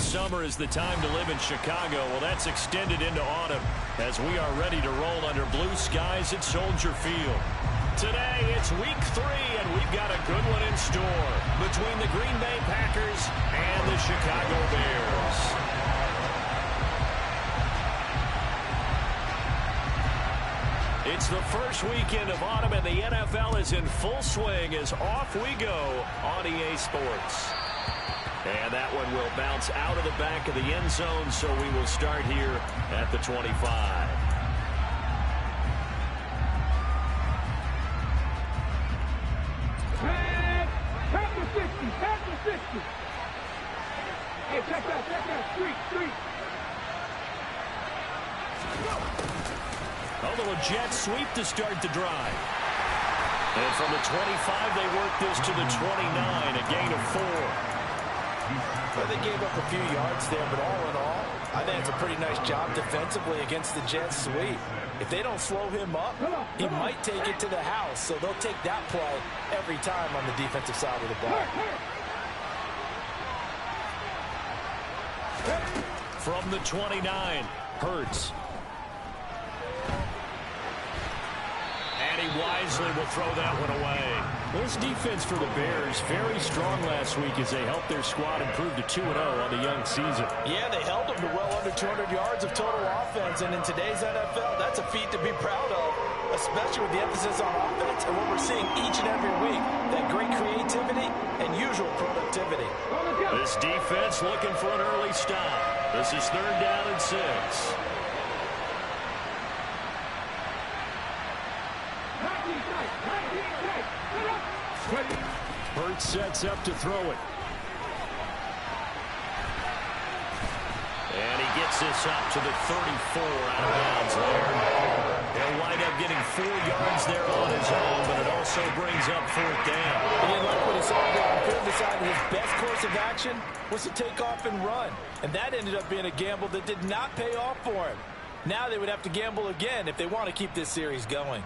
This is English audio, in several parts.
summer is the time to live in Chicago. Well, that's extended into autumn as we are ready to roll under blue skies at Soldier Field. Today, it's week 3, and we've got a good one in store between the Green Bay Packers and the Chicago Bears. It's the first weekend of autumn, and the NFL is in full swing as off we go on EA Sports. And that one will bounce out of the back of the end zone, so we will start here at the 25. Back to 60. Hey, check that. Street. A little jet sweep to start the drive. And from the 25, they work this to the 29, a gain of 4. Well, they gave up a few yards there, but all in all, I think it's a pretty nice job defensively against the jet sweep. If they don't slow him up, he might take it to the house, so they'll take that play every time on the defensive side of the ball. From the 29, Hurts. And he wisely will throw that one away. This defense for the Bears, very strong last week as they helped their squad improve to 2-0 on the young season. Yeah, they held them to well under 200 yards of total offense, and in today's NFL, that's a feat to be proud of, especially with the emphasis on offense and what we're seeing each and every week, that great creativity and usual productivity. This defense looking for an early stop. This is 3rd down and 6. Hurts sets up to throw it. And he gets this up to the 34 out of bounds there. He'll wind up getting 4 yards there on his own, but it also brings up 4th down. He didn't like what he saw downfield, decided his best course of action was to take off and run. And that ended up being a gamble that did not pay off for him. Now they would have to gamble again if they want to keep this series going.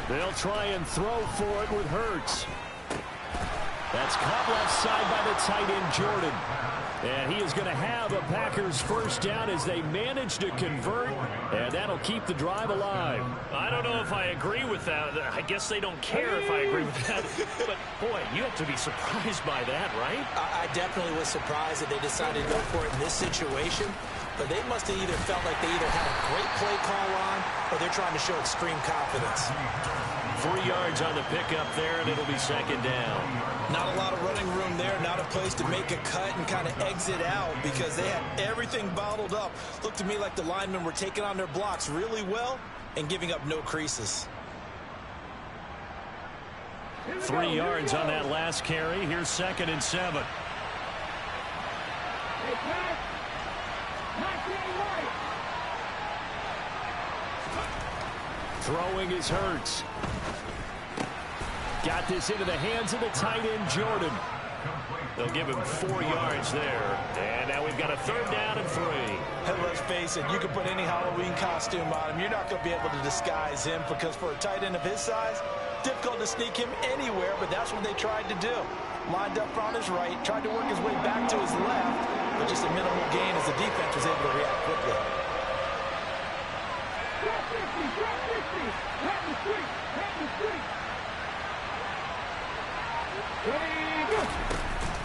They'll try and throw for it with Hurts. That's caught left side by the tight end, Jordan. And he is going to have a Packers first down as they manage to convert, and that'll keep the drive alive. I don't know if I agree with that. I guess they don't care if I agree with that. But, boy, you have to be surprised by that, right? I definitely was surprised that they decided to go for it in this situation. But they must have either felt like they either had a great play call on or they're trying to show extreme confidence. 3 yards on the pickup there, and it'll be 2nd down. Not a lot of running room there, not a place to make a cut and kind of exit out because they had everything bottled up. Looked to me like the linemen were taking on their blocks really well and giving up no creases. 3 yards on that last carry. Here's 2nd and 7. Throwing is Hurts. Got this into the hands of the tight end, Jordan. They'll give him 4 yards there. And now we've got a 3rd down and 3. And let's face it, you can put any Halloween costume on him. You're not going to be able to disguise him because for a tight end of his size, difficult to sneak him anywhere, but that's what they tried to do. Lined up on his right, tried to work his way back to his left, but just a minimal gain as the defense was able to react quickly.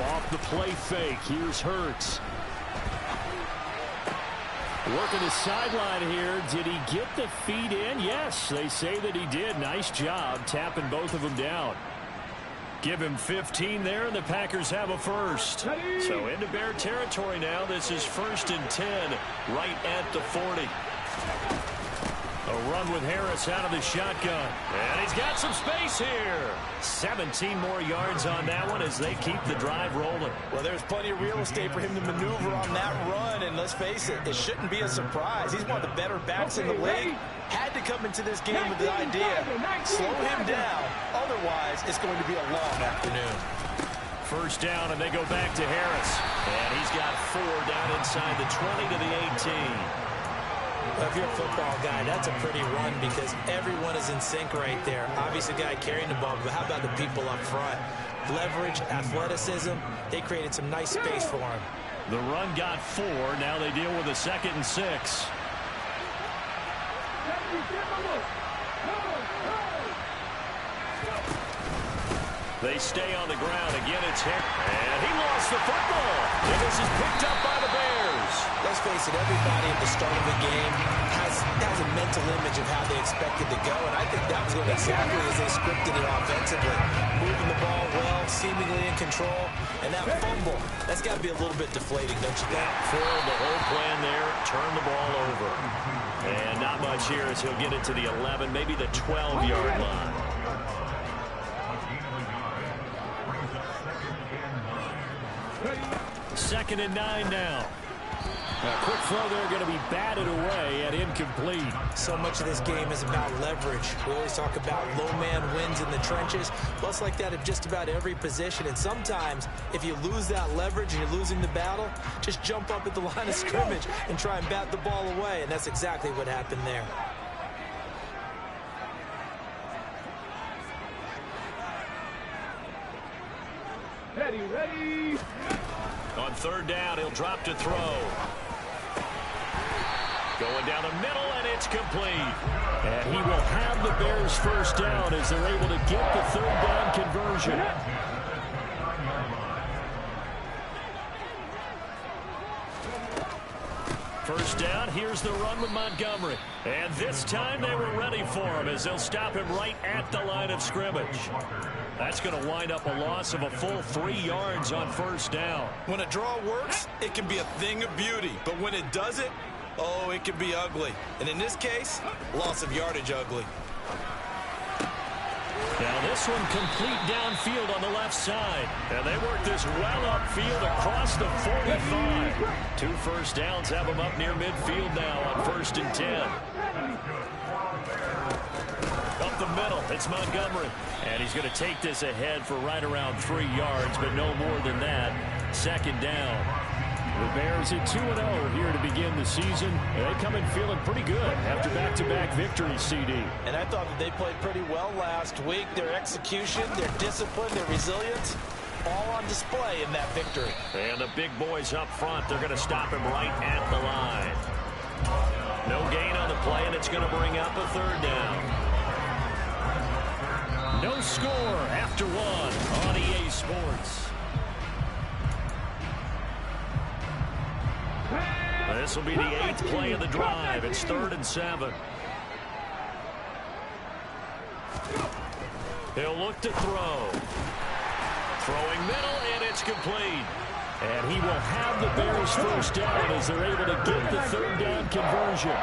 Off the play fake, here's Hurts. Working the sideline here. Did he get the feet in? Yes, they say that he did. Nice job tapping both of them down. Give him 15 there, and the Packers have a first. So into Bear territory now. This is 1st and 10 right at the 40. A run with Harris out of the shotgun. And he's got some space here. 17 more yards on that one as they keep the drive rolling. Well, there's plenty of real estate for him to maneuver on that run. And let's face it, it shouldn't be a surprise. He's one of the better backs in the league. Had to come into this game with the idea, slow him down. Otherwise, it's going to be a long afternoon. First down, and they go back to Harris. And he's got 4 down inside the 20 to the 18. Well, if you're a football guy, that's a pretty run because everyone is in sync right there. Obviously, the guy carrying the ball, but how about the people up front? Leverage, athleticism, they created some nice space for him. The run got 4. Now they deal with a 2nd and 6. They stay on the ground. Again, it's hit. And he lost the football. And this is picked up by the Bears. Let's face it, everybody at the start of the game has a mental image of how they expected to go, and I think that was going exactly as they scripted it offensively. Moving the ball well, seemingly in control, and that fumble, that's got to be a little bit deflating, don't you think? For the whole plan there, turn the ball over. And not much here as he'll get it to the 11, maybe the 12-yard line. Second and 9 now. A quick throw there going to be batted away and incomplete. So much of this game is about leverage. We always talk about low man wins in the trenches. Well, it's like that at just about every position. And sometimes, if you lose that leverage and you're losing the battle, just jump up at the line of scrimmage and try and bat the ball away. And that's exactly what happened there. Ready. On third down, he'll drop to throw. Going down the middle, and it's complete. And he will have the Bears first down as they're able to get the third down conversion. First down, here's the run with Montgomery. And this time they were ready for him as they'll stop him right at the line of scrimmage. That's going to wind up a loss of a full 3 yards on first down. When a draw works, it can be a thing of beauty. But when it doesn't, oh, it can be ugly. And in this case, loss of yardage ugly. Now this one complete downfield on the left side. And they work this well upfield across the 45. 2 first downs have them up near midfield now on 1st and 10. Up the middle, it's Montgomery. And he's going to take this ahead for right around 3 yards, but no more than that. Second down. The Bears at 2-0 here to begin the season. They come in feeling pretty good after back-to-back victories, CD. And I thought that they played pretty well last week. Their execution, their discipline, their resilience, all on display in that victory. And the big boys up front, they're going to stop him right at the line. No gain on the play, and it's going to bring up a third down. No score after 1 on EA Sports. This will be the 8th play of the drive. It's 3rd and 7. He'll look to throw. Throwing middle, and it's complete. And he will have the Bears first down as they're able to get the third down conversion.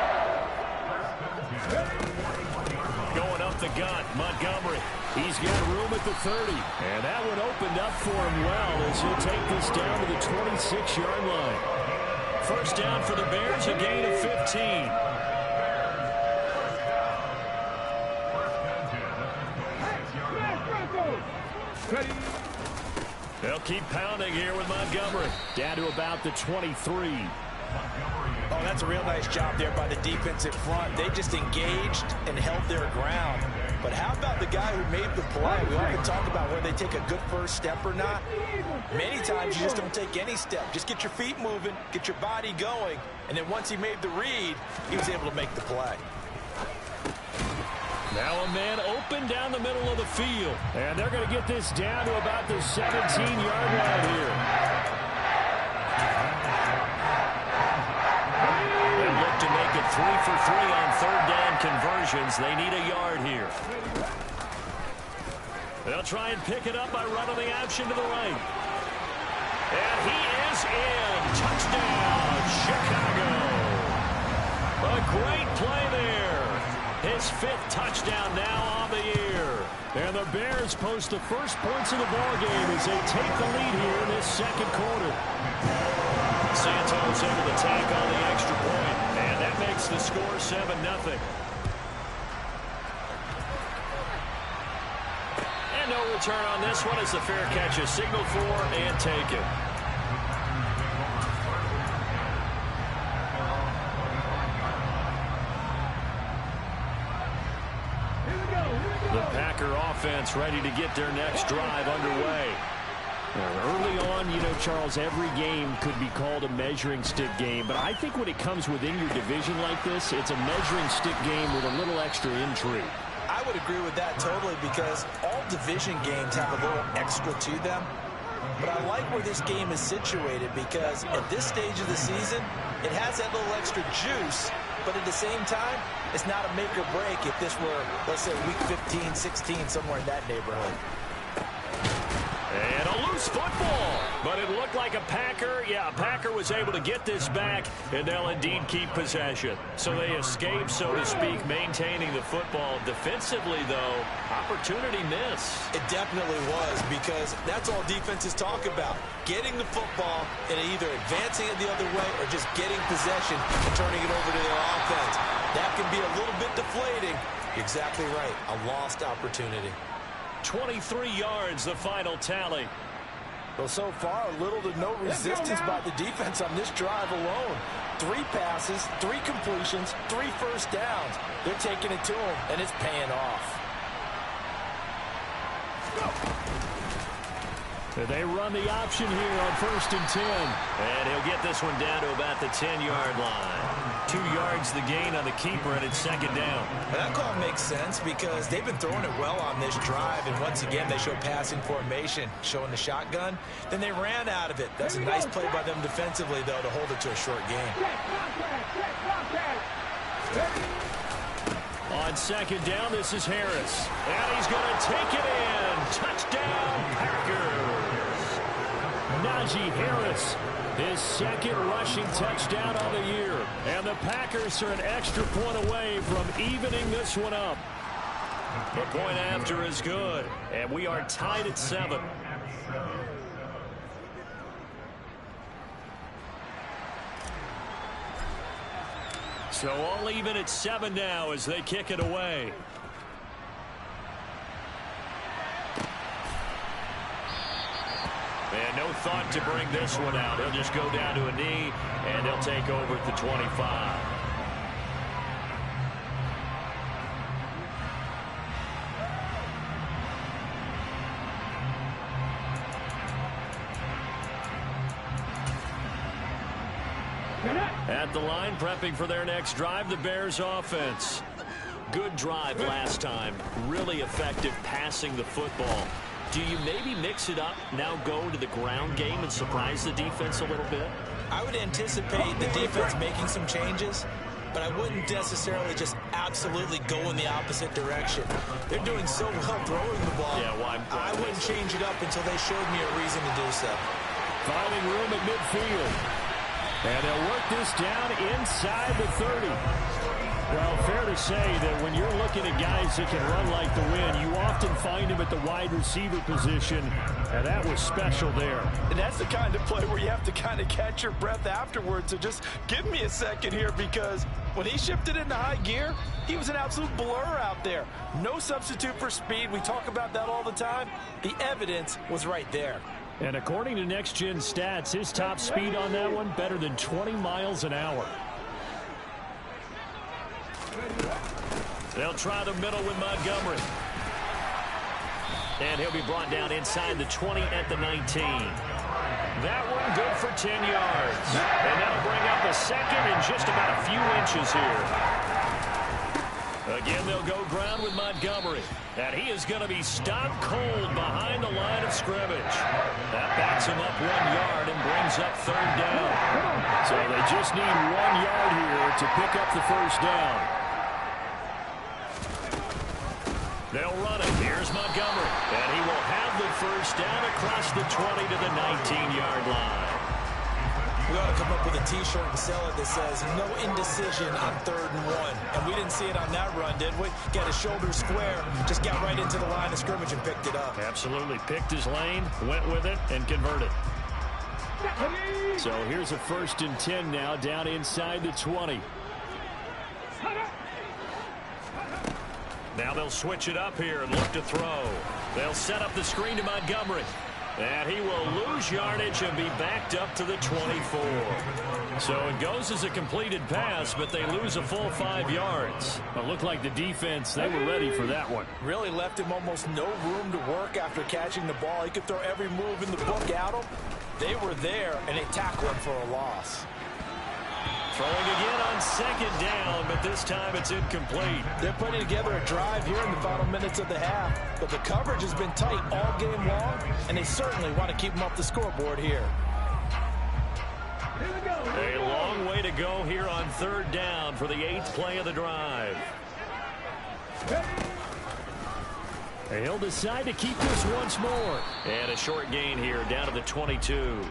Going up the gut, Montgomery. He's got room at the 30. And that one opened up for him well as he'll take this down to the 26-yard line. First down for the Bears, a gain of 15. They'll keep pounding here with Montgomery. Down to about the 23. Oh, that's a real nice job there by the defensive front. They just engaged and held their ground. But how about the guy who made the play? We often talk about whether they take a good first step or not. Many times you just don't take any step. Just get your feet moving, get your body going, and then once he made the read, he was able to make the play. Now a man open down the middle of the field. And they're going to get this down to about the 17-yard line here. They look to make it 3 for 3 on third down conversions. They need a yard here. They'll try and pick it up by running the option to the right. And he is in. Touchdown, Chicago. A great play there. His 5th touchdown now on the year. And the Bears post the first points of the ballgame as they take the lead here in this second quarter. Santos able to tack on the extra point, and that makes the score 7-0. And no return on this one as the fair catch is signaled for and taken. The Packer offense ready to get their next drive underway. Early on, you know, Charles, every game could be called a measuring stick game, but I think when it comes within your division like this, it's a measuring stick game with a little extra intrigue. I would agree with that totally because all division games have a little extra to them. But I like where this game is situated because at this stage of the season, it has that little extra juice, but at the same time, it's not a make or break if this were, let's say, week 15, 16, somewhere in that neighborhood. And a loose football, but it looked like a Packer. Yeah, a Packer was able to get this back, and they'll indeed keep possession. So they escape, so to speak, maintaining the football. Defensively, though, opportunity miss. It definitely was because that's all defenses talk about. Getting the football and either advancing it the other way or just getting possession and turning it over to their offense. That can be a little bit deflating. You're exactly right. A lost opportunity. 23 yards, the final tally. Well, so far, little to no resistance by the defense on this drive alone. 3 passes, 3 completions, 3 first downs. They're taking it to him, and it's paying off. They run the option here on 1st and 10. And he'll get this one down to about the 10-yard line. 2 yards the gain on the keeper, and it's 2nd down. And that call makes sense because they've been throwing it well on this drive, and once again, they show passing formation, showing the shotgun. Then they ran out of it. That's a nice play by them defensively, though, to hold it to a short game. On 2nd down, this is Harris. And he's going to take it in. Touchdown, Packers. Najee Harris, his 2nd rushing touchdown on the year. And the Packers are an extra point away from evening this one up. The point after is good. And we are tied at 7. So all even at 7 now as they kick it away. And no thought to bring this one out. He'll just go down to a knee, and they'll take over at the 25. At the line, prepping for their next drive, the Bears offense. Good drive last time. Really effective passing the football. Do you maybe mix it up, now go to the ground game and surprise the defense a little bit? I would anticipate the defense making some changes, but I wouldn't necessarily just absolutely go in the opposite direction. They're doing so well throwing the ball. Yeah, well, I wouldn't change it up until they showed me a reason to do so. Finding room at midfield. And they'll work this down inside the 30. Well, fair to say that when you're looking at guys that can run like the wind, you often find them at the wide receiver position, and that was special there. And that's the kind of play where you have to kind of catch your breath afterwards. So just give me a second here because when he shifted into high gear, he was an absolute blur out there. No substitute for speed. We talk about that all the time. The evidence was right there. And according to Next Gen Stats, his top speed on that one, better than 20 miles an hour. They'll try the middle with Montgomery. And he'll be brought down inside the 20 at the 19. That one good for 10 yards. And that'll bring up a second in just about a few inches here. Again, they'll go ground with Montgomery. And he is going to be stopped cold behind the line of scrimmage. That backs him up 1 yard and brings up 3rd down. So they just need 1 yard here to pick up the 1st down. They'll run it. Here's Montgomery. And he will have the 1st down across the 20 to the 19-yard line. We ought to come up with a T-shirt and sell it that says, no indecision on 3rd and 1. And we didn't see it on that run, did we? Got his shoulders square, just got right into the line of scrimmage and picked it up. Absolutely. Picked his lane, went with it, and converted. So here's a 1st and 10 now, down inside the 20. Now they'll switch it up here and look to throw. They'll set up the screen to Montgomery. And he will lose yardage and be backed up to the 24. So it goes as a completed pass, but they lose a full 5 yards. It looked like the defense, they were ready for that one. Really left him almost no room to work after catching the ball. He could throw every move in the book at him. They were there, and they tackled him for a loss. Throwing again on 2nd down, but this time it's incomplete. They're putting together a drive here in the final minutes of the half, but the coverage has been tight all game long, and they certainly want to keep them off the scoreboard here. A long way to go here on 3rd down for the 8th play of the drive. He'll decide to keep this once more. And a short gain here down to the 22.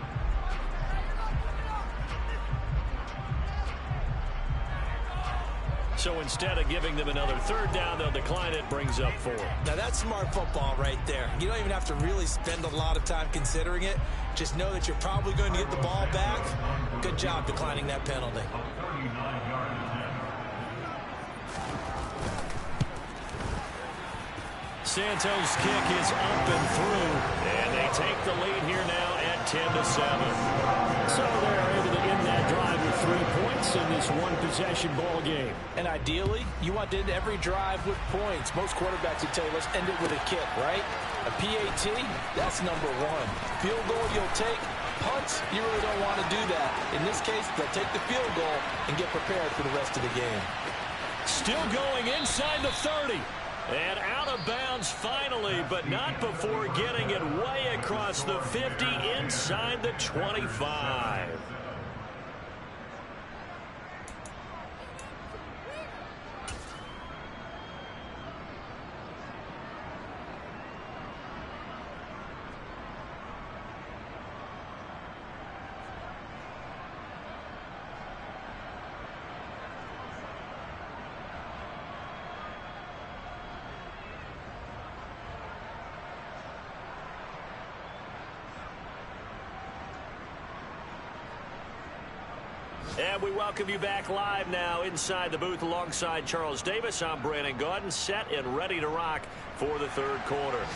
So instead of giving them another 3rd down, they'll decline it, brings up 4. Now that's smart football right there. You don't even have to really spend a lot of time considering it. Just know that you're probably going to get the ball back. Good job declining that penalty. Santos' kick is up and through, and they take the lead here now at 10-7. So they're able to end that drive with 3 points in this one-possession ball game. And ideally, you want to end every drive with points. Most quarterbacks would tell you, let's end it with a kick, right? A PAT, that's number 1. Field goal you'll take. Punts, you really don't want to do that. In this case, they'll take the field goal and get prepared for the rest of the game. Still going inside the 30. And out of bounds finally, but not before getting it way across the 50 inside the 25. And we welcome you back live now inside the booth alongside Charles Davis. I'm Brandon Gaudin, set and ready to rock for the 3rd quarter.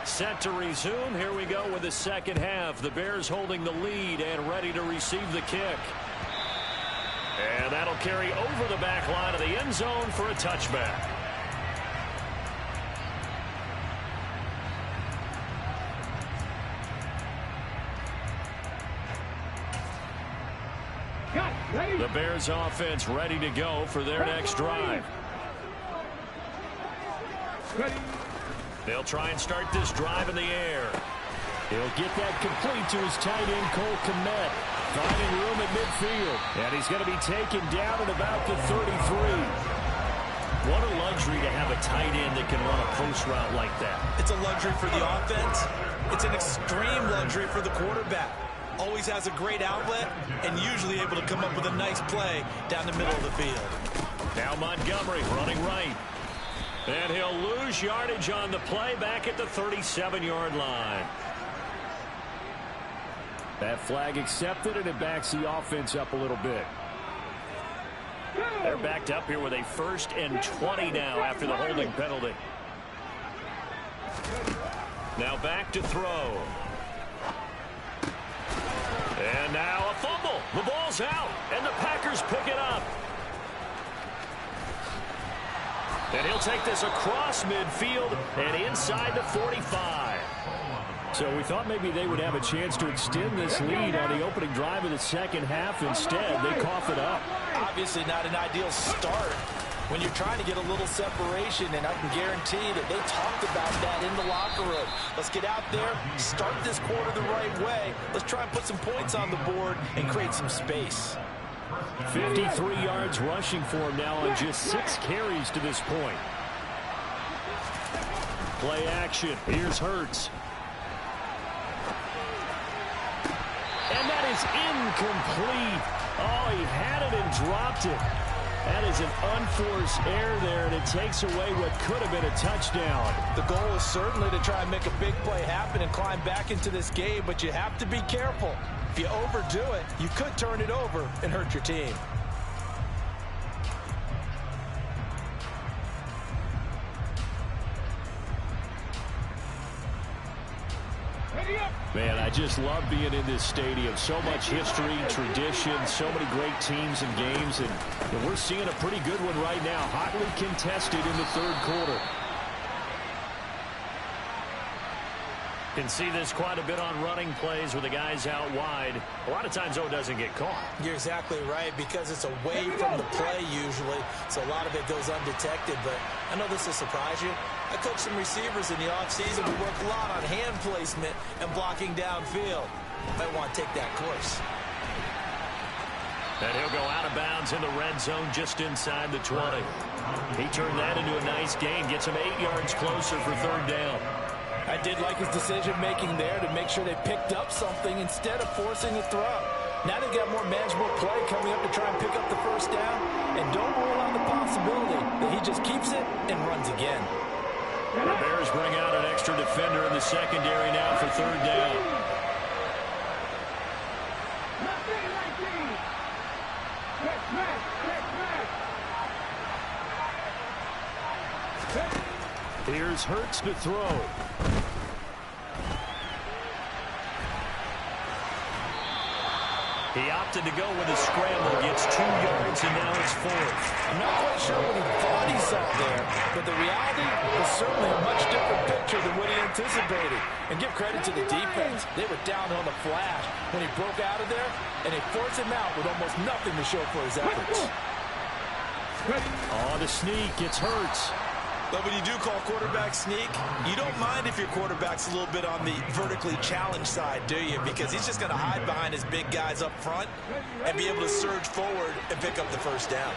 Set to resume. Here we go with the 2nd half. The Bears holding the lead and ready to receive the kick. And that'll carry over the back line of the end zone for a touchback. The Bears offense ready to go for their next drive. They'll try and start this drive in the air. He'll get that complete to his tight end, Cole Kmet. Finding room at midfield. And he's going to be taken down at about the 33. What a luxury to have a tight end that can run a post route like that. It's a luxury for the offense. It's an extreme luxury for the quarterback. Always has a great outlet and usually able to come up with a nice play down the middle of the field. Now Montgomery running right. And he'll lose yardage on the play back at the 37-yard line. That flag accepted, and it backs the offense up a little bit. They're backed up here with a 1st and 20 now after the holding penalty. Now back to throw. And now a fumble. The ball's out, and the Packers pick it up. And he'll take this across midfield and inside the 45. So we thought maybe they would have a chance to extend this lead on the opening drive of the 2nd half. Instead, they cough it up. Obviously not an ideal start when you're trying to get a little separation, and I can guarantee that they talked about that in the locker room. Let's get out there, start this quarter the right way. Let's try and put some points on the board and create some space. 53 yards rushing for him now on just 6 carries to this point. Play action. Here's Hurts. is incomplete. Oh, he had it and dropped it. That is an unforced error there, and it takes away what could have been a touchdown. The goal is certainly to try and make a big play happen and climb back into this game, but you have to be careful. If you overdo it, you could turn it over and hurt your team. Man, I just love being in this stadium. So much history, tradition, so many great teams and games, and we're seeing a pretty good one right now. Hotly contested in the third quarter. Can see this quite a bit on running plays with the guys out wide. A lot of times, though, it doesn't get caught. You're exactly right, because it's away from the play usually, so a lot of it goes undetected. But I know this will surprise you. I coach some receivers in the offseason. We work a lot on hand placement and blocking downfield. Might want to take that course. And he'll go out of bounds in the red zone just inside the 20. He turned that into a nice gain, gets him 8 yards closer for third down. I did like his decision-making there to make sure they picked up something instead of forcing a throw. Now they've got more manageable play coming up to try and pick up the first down. And don't rule out the possibility that he just keeps it and runs again. The Bears bring out an extra defender in the secondary now for third down. Here's Hurts to throw. He opted to go with a scramble, gets 2 yards, and now it's fourth. I'm not quite sure what he thought he saw there, but the reality was certainly a much different picture than what he anticipated. And give credit to the defense. They were down on the flash when he broke out of there, and they forced him out with almost nothing to show for his efforts. On the sneak, it's Hurts. But when you do call quarterback sneak, you don't mind if your quarterback's a little bit on the vertically challenged side, do you? Because he's just going to hide behind his big guys up front and be able to surge forward and pick up the first down.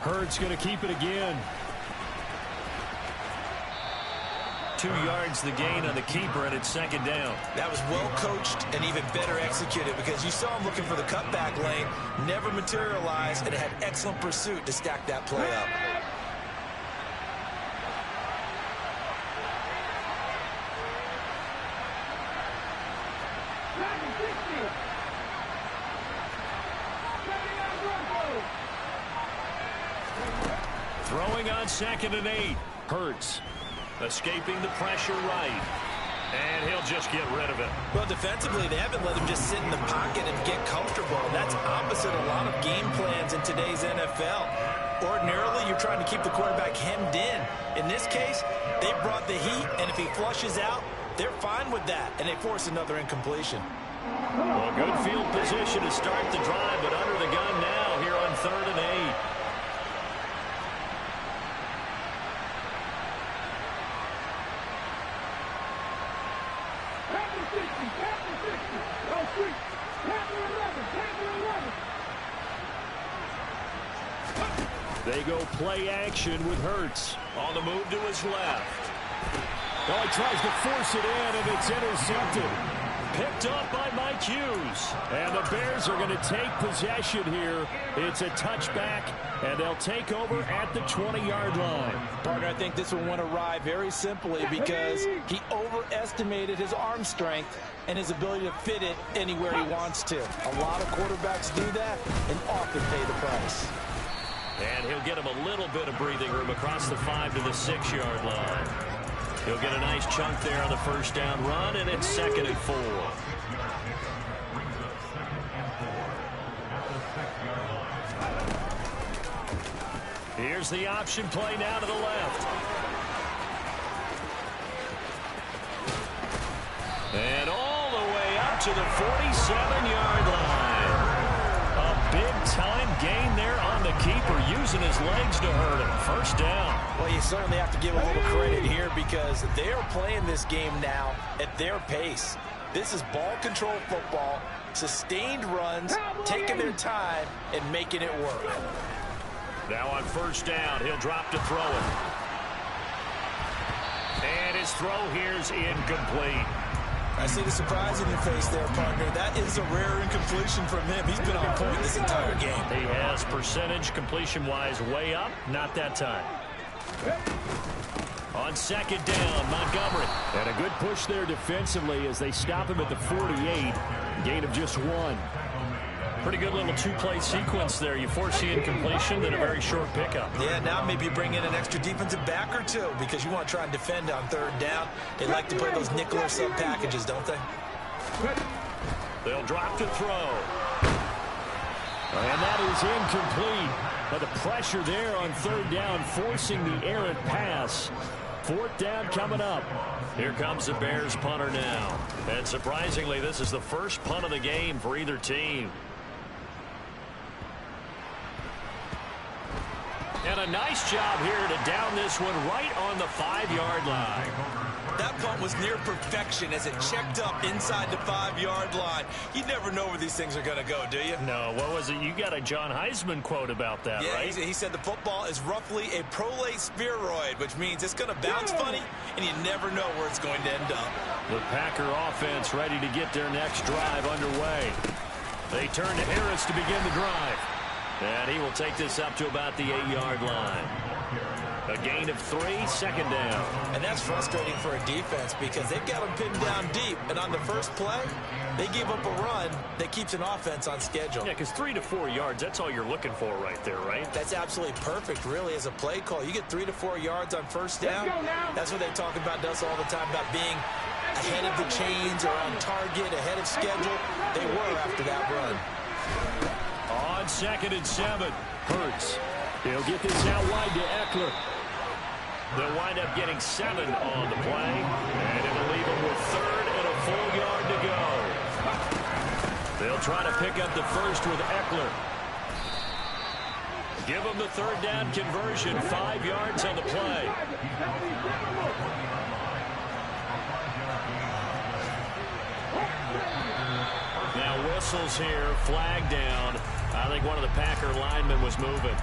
Hurts going to keep it again. 2 yards the gain on the keeper, and it's second down. That was well coached and even better executed, because you saw him looking for the cutback lane, never materialized, and had excellent pursuit to stack that play up. Throwing on 2nd and 8. Hurts. Escaping the pressure right. And he'll just get rid of it. Well, defensively, they haven't let him just sit in the pocket and get comfortable. That's opposite a lot of game plans in today's NFL. Ordinarily, you're trying to keep the quarterback hemmed in. In this case, they brought the heat, and if he flushes out, they're fine with that, and they force another incompletion. Well, good field position to start the drive, but under the gun now here on 3rd and 8. They go play action with Hurts. On the move to his left. Oh, he tries to force it in, and it's intercepted. Picked up by Mike Hughes. And the Bears are going to take possession here. It's a touchback, and they'll take over at the 20-yard line. Partner, I think this one went awry very simply because he overestimated his arm strength and his ability to fit it anywhere he wants to. A lot of quarterbacks do that and often pay the price. And he'll get him a little bit of breathing room across the 5 to the 6-yard line. He'll get a nice chunk there on the first down run, and it's 2nd and 4. Here's the option play now to the left. And all the way up to the 47-yard line. A big-time gain there on the keeper, using his legs to hurt him. First down. Well, you certainly have to give a little credit here because they are playing this game now at their pace. This is ball control football, sustained runs, taking their time, and making it work. Now on first down, he'll drop to throw it. And his his throw here's incomplete. I see the surprise in your face there, partner. That is a rare incompletion from him. He's been on point this entire game. He has percentage completion-wise way up. Not that time. On second down, Montgomery. And a good push there defensively as they stop him at the 48. Gain of just 1. Pretty good little two-play sequence there. You force the incompletion, then a very short pickup. Yeah, now maybe you bring in an extra defensive back or two because you want to try and defend on third down. They like to play those nickel or sub packages, don't they? They'll drop to throw. And that is incomplete. But the pressure there on third down, forcing the errant pass. Fourth down coming up. Here comes the Bears punter now. And surprisingly, this is the first punt of the game for either team. And a nice job here to down this one right on the 5-yard line. That punt was near perfection as it checked up inside the 5-yard line. You never know where these things are going to go, do you? No, what was it? You got a John Heisman quote about that, yeah, right? He said the football is roughly a prolate spheroid, which means it's going to bounce funny, and you never know where it's going to end up. The Packer offense ready to get their next drive underway. They turn to Harris to begin the drive. And he will take this up to about the 8-yard line. A gain of 3, second down. And that's frustrating for a defense because they've got them pinned down deep. And on the first play, they give up a run that keeps an offense on schedule. Yeah, because 3 to 4 yards, that's all you're looking for right there, right? That's absolutely perfect, really, as a play call. You get 3 to 4 yards on first down. That's what they talk about us all the time, about being ahead of the chains or on target, ahead of schedule. They were after that run. On 2nd and 7, Hurts. He'll get this out wide to Eckler. They'll wind up getting 7 on the play, and it'll leave them with 3rd and a full yard to go. They'll try to pick up the first with Eckler. Give them the 3rd down conversion, 5 yards on the play. Now whistles here, flag down. I think one of the Packer linemen was moving.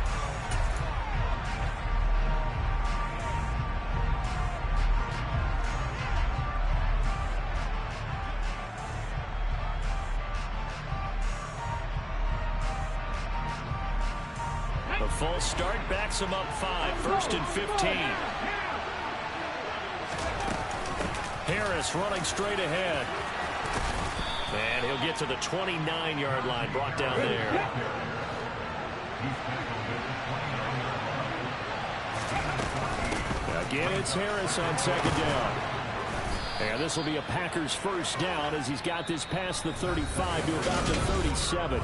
The false start backs him up 5, 1st and 15. Harris running straight ahead. And he'll get to the 29-yard line, brought down there. Again, it's Harris on 2nd down. And this will be a Packers first down as he's got this past the 35 to about the 37.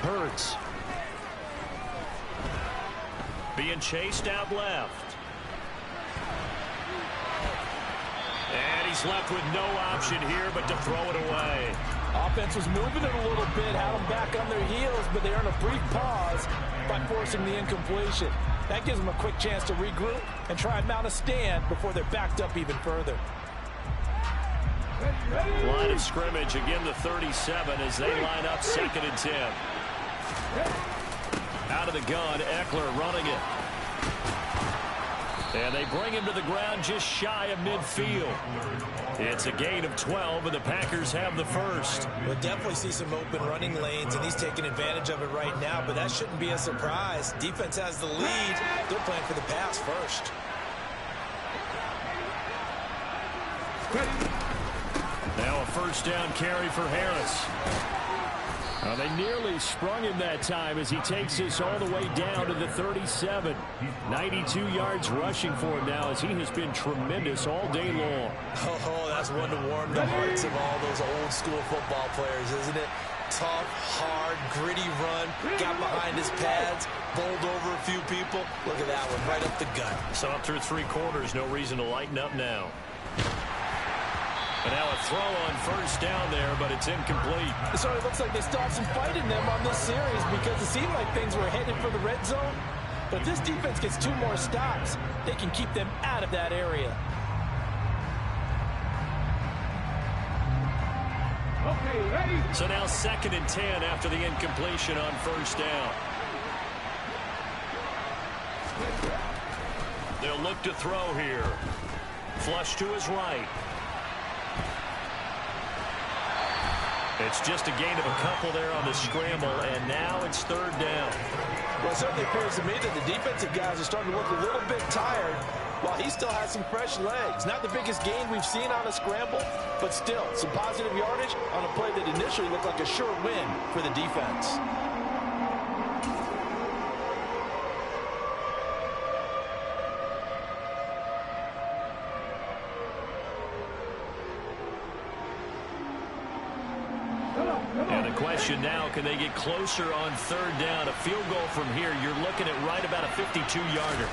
Hurts. Being chased out left. And he's left with no option here but to throw it away. Offense was moving it a little bit, had them back on their heels, but they earn a brief pause by forcing the incompletion. That gives them a quick chance to regroup and try and mount a stand before they're backed up even further. Line of scrimmage, again the 37 as they line up 2nd and 10. Out of the gun, Eckler running it. And they bring him to the ground just shy of midfield. It's a gain of 12, and the Packers have the first. We'll definitely see some open running lanes, and he's taking advantage of it right now, but that shouldn't be a surprise. Defense has the lead. They're playing for the pass first. Now a first down carry for Harris. They nearly sprung him that time as he takes this all the way down to the 37. 92 yards rushing for him now as he has been tremendous all day long. Oh, that's one to warm the hearts of all those old school football players, isn't it? Tough, hard, gritty run, got behind his pads, bowled over a few people. Look at that one, right up the gut. So up through 3 quarters, no reason to lighten up now. And now a throw on first down there, but it's incomplete. It sort of looks like they still have some fight in them on this series because it seemed like things were headed for the red zone. But if this defense gets 2 more stops, they can keep them out of that area. Okay, ready? So now 2nd and 10 after the incompletion on first down. They'll look to throw here. Flush to his right. It's just a gain of a couple there on the scramble, and now it's 3rd down. Well, it certainly appears to me that the defensive guys are starting to look a little bit tired while he still has some fresh legs. Not the biggest gain we've seen on a scramble, but still some positive yardage on a play that initially looked like a sure win for the defense. And the question now, can they get closer on 3rd down? A field goal from here, you're looking at right about a 52-yarder.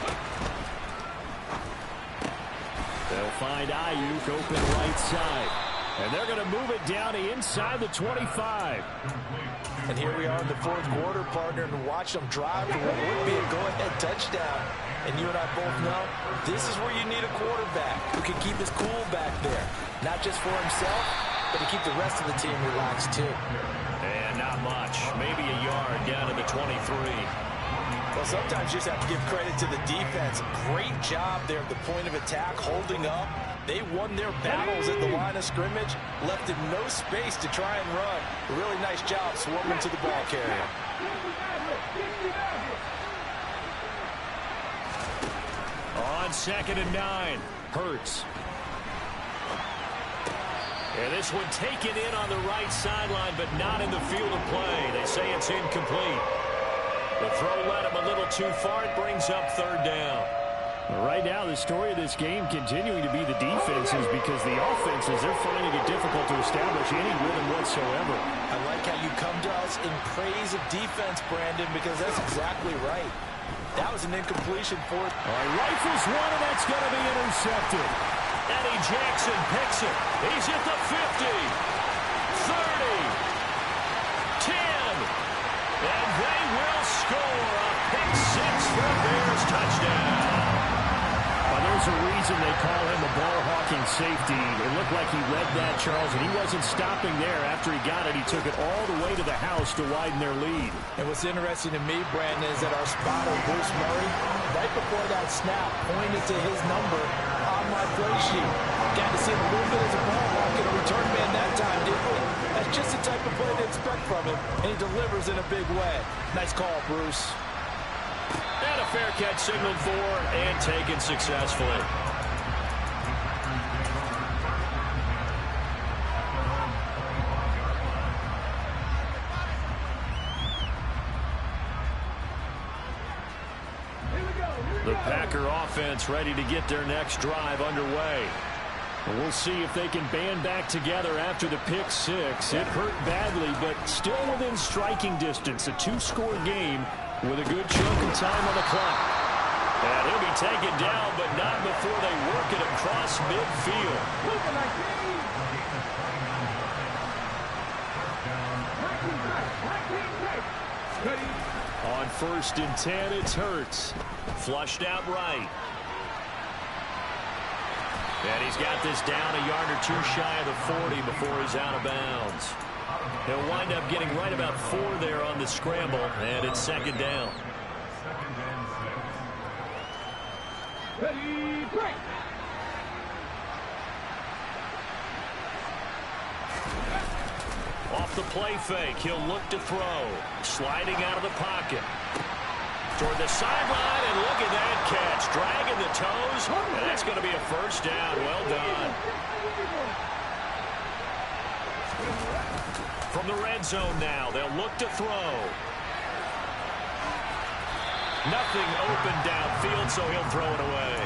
They'll find Ayuk open right side. And they're going to move it down to inside the 25. And here we are in the 4th quarter, partner, and watch them drive for what would be a go-ahead touchdown. And you and I both know this is where you need a quarterback who can keep his cool back there. Not just for himself, but to keep the rest of the team relaxed too. And not much. Maybe a yard down to the 23. Well, sometimes you just have to give credit to the defense. Great job there at the point of attack, holding up. They won their battles at the line of scrimmage, left him no space to try and run. A really nice job swarming to the ball carrier. On 2nd and 9, Hurts. And this one taken in on the right sideline, but not in the field of play. They say it's incomplete. The throw led him a little too far. It brings up 3rd down. Right now, the story of this game continuing to be the defenses, because the offenses, they're finding it difficult to establish any rhythm whatsoever. I like how you come to us in praise of defense, Brandon, because that's exactly right. That was an incompletion for it. All right, rifles one, and that's going to be intercepted. Eddie Jackson picks it. He's at the 50, 30, 10, and they will score a pick 6 for a Bears touchdown. There's a reason they call him a ball-hawking safety. It looked like he read that, Charles, and he wasn't stopping there. After he got it, he took it all the way to the house to widen their lead. And what's interesting to me, Brandon, is that our spotter, Bruce Murray, right before that snap, pointed to his number on my play sheet. Got to see him a little bit as a ball hawk and a return man that time, didn't we? That's just the type of play to expect from him, and he delivers in a big way. Nice call, Bruce. And a fair catch signaled for and taken successfully. The Packer offense ready to get their next drive underway. And we'll see if they can band back together after the pick 6. It hurt badly, but still within striking distance. A 2-score game with a good chunk of time on the clock. And he'll be taken down, but not before they work it across midfield. On 1st and 10, it's Hurts. Flushed out right. And he's got this down a yard or two shy of the 40 before he's out of bounds. He'll wind up getting right about 4 there on the scramble, and it's 2nd down. Ready, break. Off the play fake, he'll look to throw. Sliding out of the pocket. Toward the sideline, and look at that catch. Dragging the toes, and that's going to be a 1st down. Well done. From the red zone now, they'll look to throw. Nothing open downfield, so he'll throw it away.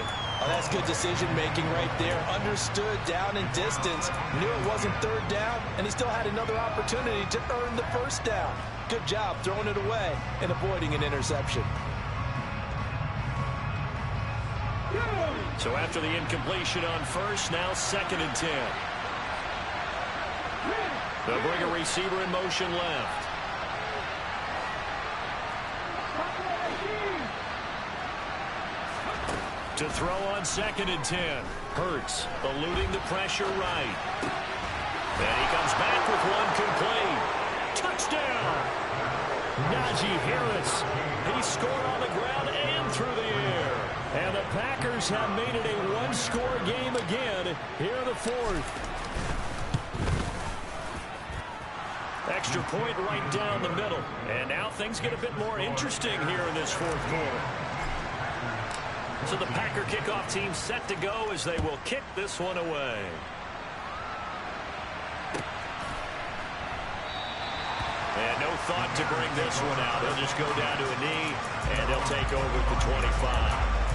Oh, that's good decision-making right there. Understood down in distance. Knew it wasn't 3rd down, and he still had another opportunity to earn the 1st down. Good job throwing it away and avoiding an interception. So after the incompletion on 1st, now 2nd and 10. They'll bring a receiver in motion left. To throw on 2nd and 10. Hurts eluding the pressure right. And he comes back with one complete. Touchdown! Najee Harris. He scored on the ground and through the air. And the Packers have made it a one-score game again here in the 4th. Extra point right down the middle. And now things get a bit more interesting here in this 4th quarter. So the Packer kickoff team set to go as they will kick this one away. And no thought to bring this one out. He'll just go down to a knee, and they'll take over at the 25.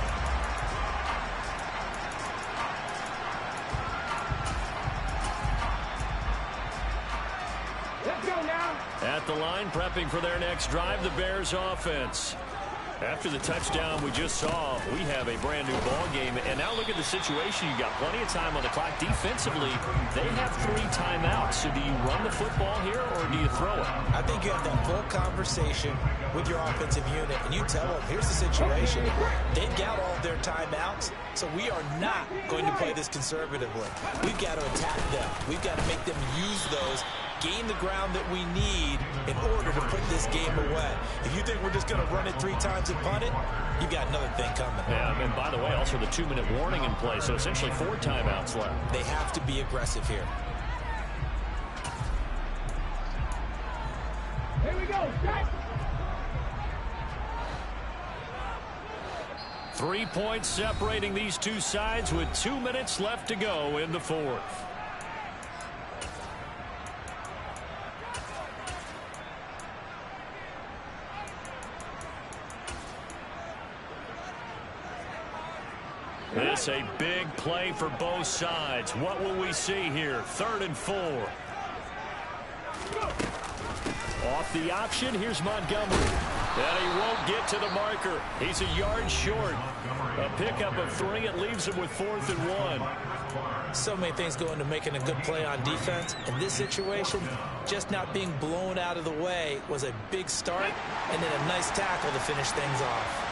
Let's go now. At the line, prepping for their next drive, the Bears offense. After the touchdown we just saw, we have a brand new ball game. And now look at the situation. You got plenty of time on the clock. Defensively, they have 3 timeouts. So do you run the football here or do you throw it? I think you have that full conversation with your offensive unit, and you tell them, here's the situation. They've got all of their timeouts, so we are not going to play this conservatively. We've got to attack them. We've got to make them use those, gain the ground that we need in order to put this game away. If you think we're just going to run it 3 times and punt it, you've got another thing coming. Yeah, and by the way, also the 2-minute warning in play, so essentially 4 timeouts left. They have to be aggressive here. Here we go. Set. 3 points separating these two sides with 2 minutes left to go in the 4th. This a big play for both sides. What will we see here? 3rd and 4. Off the option, here's Montgomery. And he won't get to the marker. He's a yard short. A pickup of 3. It leaves him with 4th and 1. So many things go into making a good play on defense. In this situation, just not being blown out of the way was a big start, and then a nice tackle to finish things off.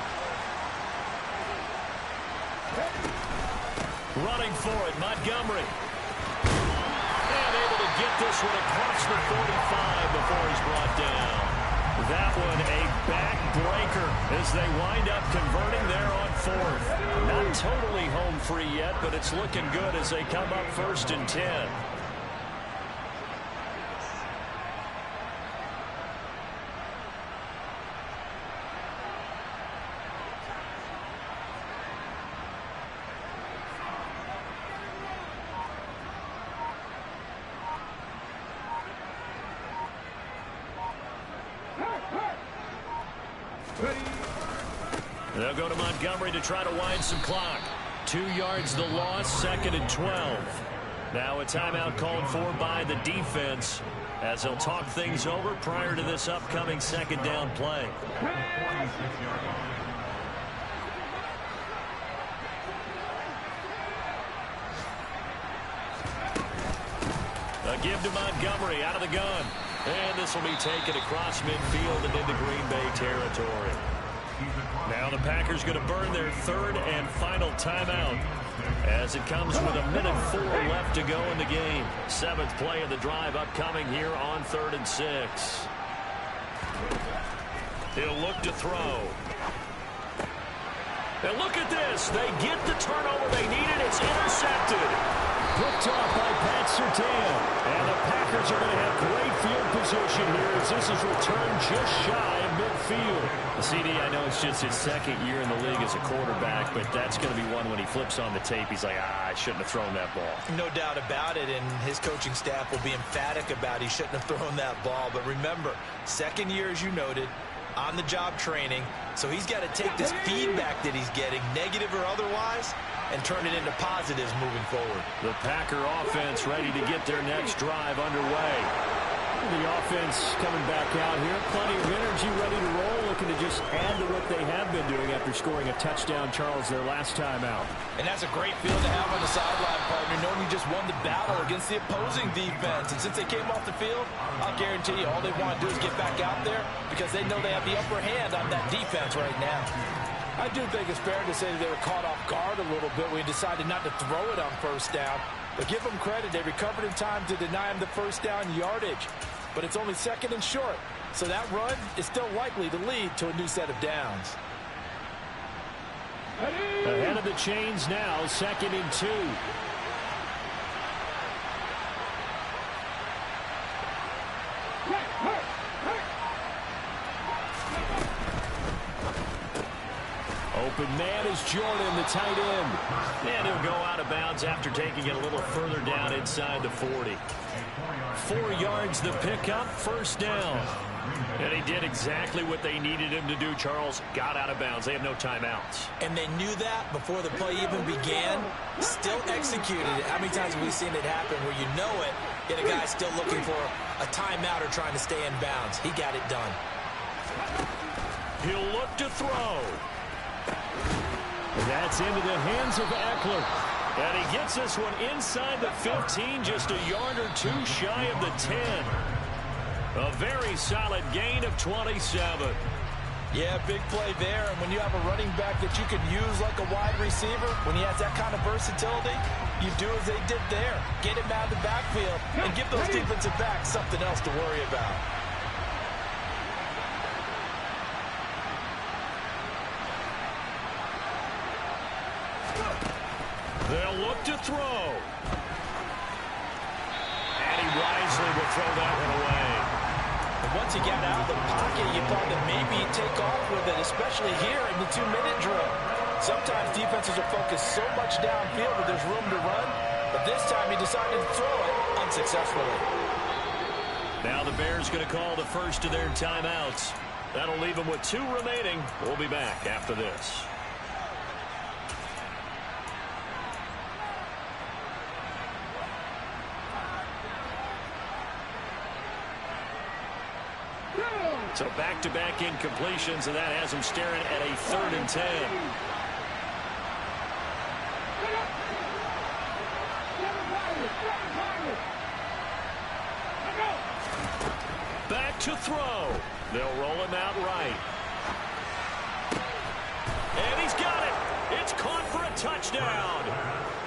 Running for it, Montgomery. And able to get this one across the 45 before he's brought down. That one a backbreaker as they wind up converting there on 4th. Not totally home free yet, but it's looking good as they come up 1st and 10. They'll go to Montgomery to try to wind some clock. 2 yards the loss, 2nd and 12. Now a timeout called for by the defense as they'll talk things over prior to this upcoming 2nd down play. A give to Montgomery out of the gun. And this will be taken across midfield and into Green Bay territory. Now the Packers going to burn their 3rd and final timeout as it comes with 1:04 left to go in the game. 7th play of the drive upcoming here on 3rd and 6. He'll look to throw. And look at this. They get the turnover they needed. It's intercepted. Picked off by Pat Surtain. And the Packers are going to have great field position here as this is returned just shy of midfield. CD, I know it's just his 2nd year in the league as a quarterback, but that's going to be one when he flips on the tape. He's like, I shouldn't have thrown that ball. No doubt about it, and his coaching staff will be emphatic about he shouldn't have thrown that ball. But remember, 2nd year, as you noted, on-the-job training, so he's got to take this feedback that he's getting, negative or otherwise, and turn it into positives moving forward. The Packer offense ready to get their next drive underway. The offense coming back out here. Plenty of energy, ready to roll, looking to just add to what they have been doing after scoring a touchdown, Charles, their last time out. And that's a great feel to have on the sideline, partner, knowing you just won the battle against the opposing defense. And since they came off the field, I'll guarantee you all they want to do is get back out there because they know they have the upper hand on that defense right now. I do think it's fair to say that they were caught off guard a little bit when he decided not to throw it on first down. But give them credit. They recovered in time to deny him the first down yardage. But it's only second and short. So that run is still likely to lead to a new set of downs. Ahead of the chains now, 2nd and 2. Open man is Jordan, the tight end. And he'll go out of bounds after taking it a little further down inside the 40. 4 yards the pickup, first down. And he did exactly what they needed him to do, Charles. Got out of bounds. They have no timeouts. And they knew that before the play even began. Still executed it. How many times have we seen it happen where you know it, yet a guy still looking for a timeout or trying to stay in bounds? He got it done. He'll look to throw. That's into the hands of Eckler. And he gets this one inside the 15, just a yard or two shy of the 10. A very solid gain of 27. Yeah, big play there. And when you have a running back that you can use like a wide receiver, when he has that kind of versatility, you do as they did there. Get him out of the backfield and give those defensive backs something else to worry about. They'll look to throw. And he wisely will throw that one away. And once he got out of the pocket, you thought that maybe he'd take off with it, especially here in the 2-minute drill. Sometimes defenses are focused so much downfield that there's room to run, but this time he decided to throw it unsuccessfully. Now the Bears going to call the first of their timeouts. That'll leave them with 2 remaining. We'll be back after this. So back-to-back incompletions, and that has them staring at a 3rd and 10. Back to throw. They'll roll him out right. And he's got it. It's caught for a touchdown.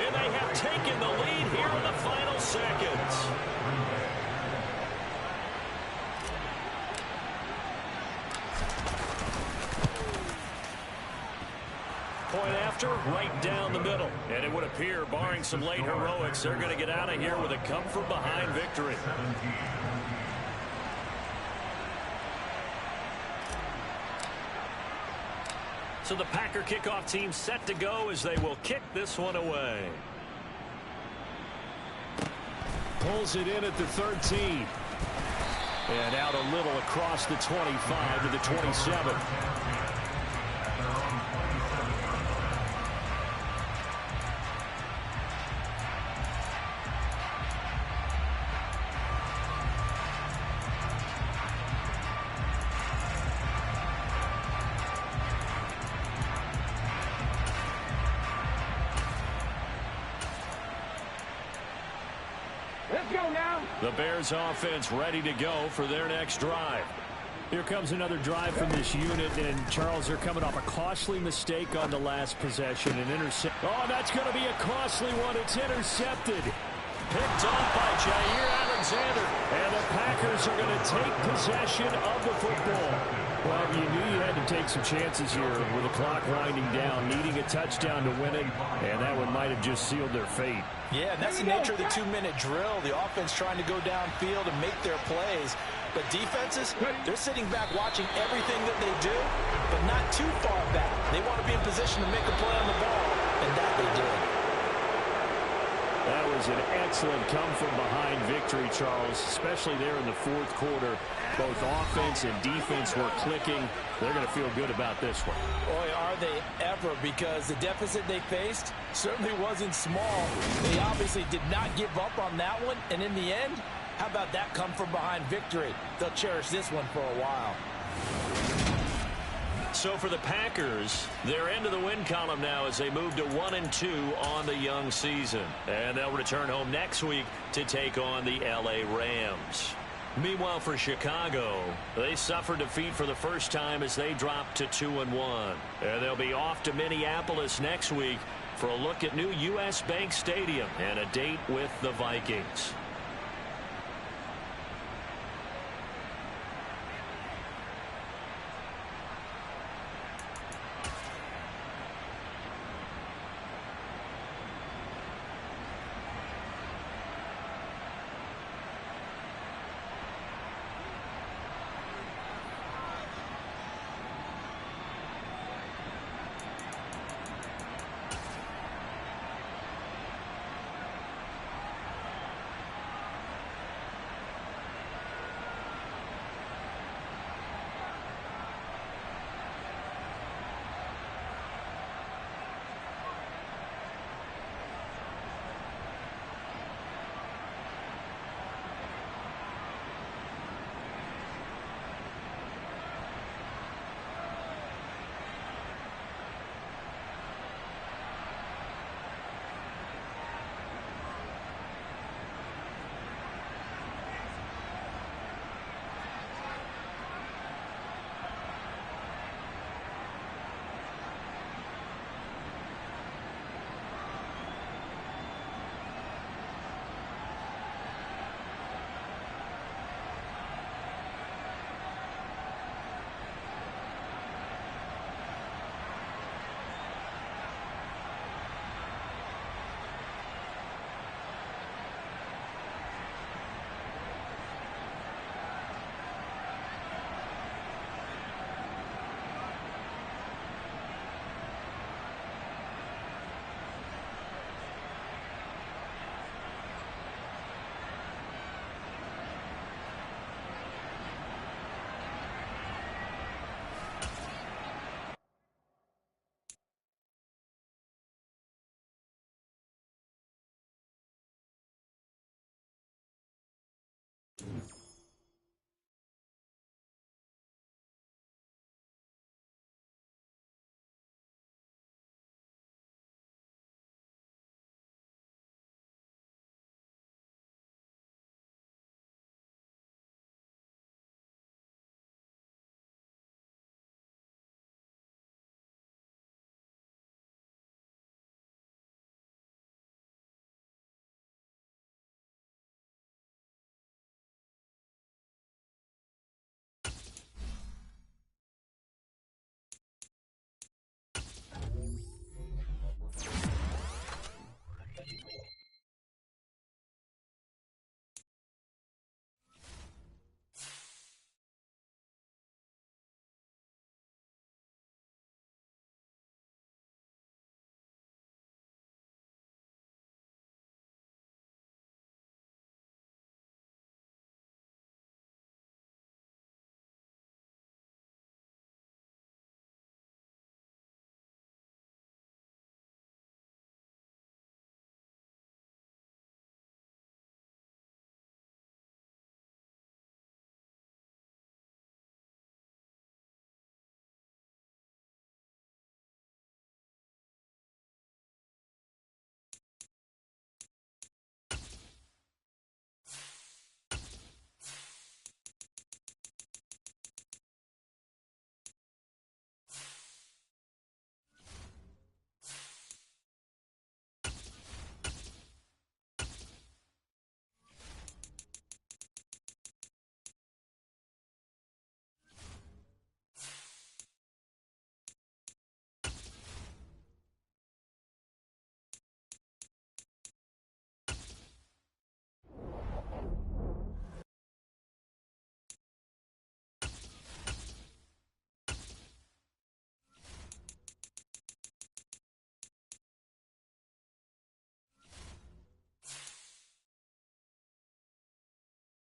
And they have taken the lead here in the final seconds. Point after, right down the middle. And it would appear, barring some late heroics, they're going to get out of here with a come-from-behind victory. So the Packer kickoff team set to go as they will kick this one away. Pulls it in at the 13. And out a little across the 25 to the 27. The Bears offense ready to go for their next drive. Here comes another drive from this unit, and Charles, they're coming off a costly mistake on the last possession. Oh, that's going to be a costly one. It's intercepted. Picked off by Jair Alexander. And the Packers are going to take possession of the football. Well, you knew you had to take some chances here with the clock winding down, needing a touchdown to win it, and that one might have just sealed their fate. Yeah, and that's the nature of the 2-minute drill. The offense trying to go downfield and make their plays. But defenses, they're sitting back watching everything that they do, but not too far back. They want to be in position to make a play on the ball, and that they did. That was an excellent come-from-behind victory, Charles, especially there in the 4th quarter. Both offense and defense were clicking. They're going to feel good about this one. Boy, are they ever, because the deficit they faced certainly wasn't small. They obviously did not give up on that one, and in the end, how about that come-from-behind victory? They'll cherish this one for a while. So for the Packers, they're into the win column now as they move to 1-2 on the young season. And they'll return home next week to take on the L.A. Rams. Meanwhile, for Chicago, they suffered defeat for the first time as they dropped to 2-1. And they'll be off to Minneapolis next week for a look at new U.S. Bank Stadium and a date with the Vikings.